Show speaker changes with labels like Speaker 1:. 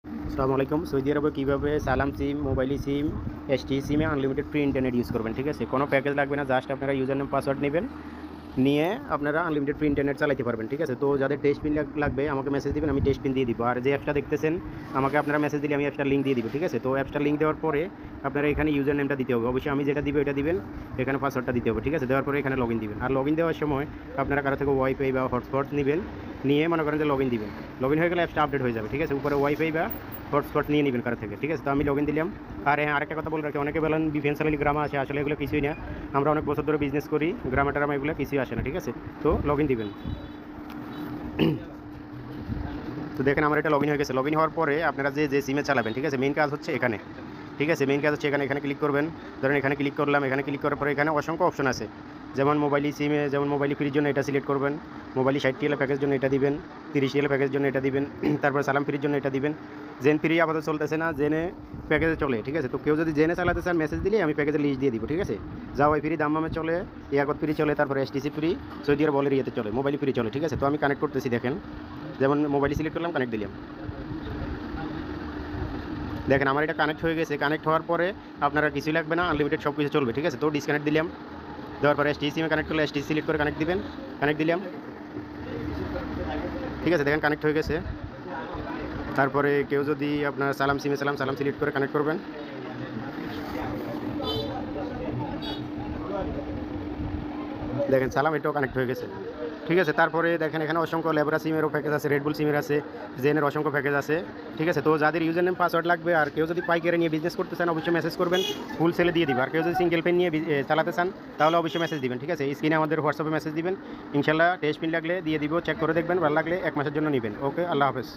Speaker 1: আসসালামু আলাইকুম। সৌদি আরবে কীভাবে সালাম সিম, মোবাইল সিম, এসটি সিমে আনলিমিটেড ফ্রি ইন্টারনেট ইউজ করবেন, ঠিক আছে? কোনো প্যাকেজ লাগবে না, জাস্ট আপনারা ইউজার নেম পাসওয়ার্ড নেবেন, নিয়ে আপনারা আনলিমিটেড ফ্রি ইন্টারনেট চালাতে পারবেন, ঠিক আছে? তো যাদের টেস্ট পিন লাগবে আমাকে মেসেজ দিবেন, আমি টেস্ট পিন দিয়ে দিব। আর যে অ্যাপসটা দেখতেছেন আমাকে আপনারা মেসেজ দিলে আমি অ্যাপসটার লিঙ্ক দিয়ে দিব, ঠিক আছে? তো অ্যাপসটার লিঙ্ক দেওয়ার পরে আপনারা এখানে ইউজার নেমটা দিতে হবে, অবশ্যই আমি যেটা দিব এটা দিবেন, এখানে পাসওয়ার্ডটা দিতে হবে, ঠিক আছে? দেওয়ার পরে এখানে লগ ইন দিবেন। আর লগ ইন দেওয়ার সময় আপনারা কারো থেকে ওয়াইফাই বা হটস্পট নেবেন, নিয়ে মনে করেন যে লগ ইন দিবেন। লগ ইন হয়ে গেলে অ্যাপসটা আপডেট হয়ে যাবে, ঠিক আছে? উপরে ওয়াইফাই বা হটস্পট নিয়ে নেবেন কারো থেকে, ঠিক আছে? তো আমি লগ ইন দিলাম। আর হ্যাঁ, আরেকটা কথা বলে রাখি, অনেকে বলেন বিপিএন চালালে গ্রামা আসে, আসলে এগুলো কিছুই না। আমরা অনেক বছর ধরে বিজনেস করি, গ্রামা টারামা এগুলো কিছুই আসে না, ঠিক আছে? তো লগ ইন দিবেন। তো দেখেন আমার এটা লগ ইন হয়ে গেছে। লগ ইন হওয়ার পরে আপনারা যে সিমে চালাবেন, ঠিক আছে? মেইন কাজ হচ্ছে এখানে, ঠিক আছে? মেইন কাজ হচ্ছে এখানে ক্লিক করবেন। ধরেন এখানে ক্লিক করলাম, এখানে ক্লিক করার পরে এখানে অসংখ্য অপশন আছে। যেমন মোবাইল সিমে, যেমন মোবাইল ফ্রির জন্য এটা সিলেক্ট করবেন, মোবাইল 60 টিএল প্যাকেজের জন্য এটা দিবেন, 30 টিএল প্যাকেজের জন্য এটা দিবেন, তারপরে সালাম ফ্রির জন্য এটা দিবেন। জেন ফ্রি আপাতত চলতেছে না, জেনে প্যাকেজে চলে, ঠিক আছে? তো কেউ যদি জেনে চালাতে চান মেসেজ দিলে আমি প্যাকেজের লিস্ট দিয়ে দিব, ঠিক আছে? জাওয়াই ফ্রি, দাম্মামে চলে, ইয়াকত ফ্রি চলে, তারপরে এসটিসি ফ্রি, সৌদি আরব বলের ইয়েতে চলে, মোবাইল ফ্রি চলে, ঠিক আছে? তো আমি কানেক্ট করতেছি, দেখেন। যেমন মোবাইল সিলেক্ট করলাম, কানেক্ট দিলাম। দেখেন আমার এটা কানেক্ট হয়ে গেছে। কানেক্ট হওয়ার পরে আপনারা কিছুই লাগবে না, আনলিমিটেড সব কিছু চলবে, ঠিক আছে? তো ডিসকানেক্ট দিলাম। দেওয়ার পরে এসটি সিমে কানেক্ট করলে এসটি সিলেক্ট করে কানেক্ট দিবেন, কানেক্ট দিলাম, ঠিক আছে? দেখেন কানেক্ট হয়ে গেছে। তারপরে কেউ যদি আপনার সালাম সিমে সালাম সিলেক্ট করে কানেক্ট করবেন, দেখেন সালাম এটাও কানেক্ট হয়ে গেছে, ঠিক আছে? তারপরে দেখেন এখানে অসংখ্য লেবরা সিমেরও প্যাকেজ আছে, রেডবুল সিমের আছে, জেনের অসংখ্য প্যাকেজ আছে, ঠিক আছে? তো যাদের ইউজার নেম পাসওয়ার্ড লাগবে, আর কেউ যদি পাইকারি নিয়ে বিজনেস করতে চান অবশ্যই মেসেজ করবেন, ফুল সেলে দিয়ে দিবে। আর কেউ যদি সিঙ্গেল পেন নিয়ে চালাতে চান তাহলে অবশ্যই মেসেজ দিবেন, ঠিক আছে? এই স্ক্রিনে আমাদের হোয়াটসঅ্যাপে মেসেজ দিবেন, ইনশাল্লাহ টেস্ট পিন লাগলে দিয়ে দিব, চেক করে দেখবেন, ভালো লাগলে 1 মাসের জন্য নেবেন। ওকে, আল্লাহ হাফেজ।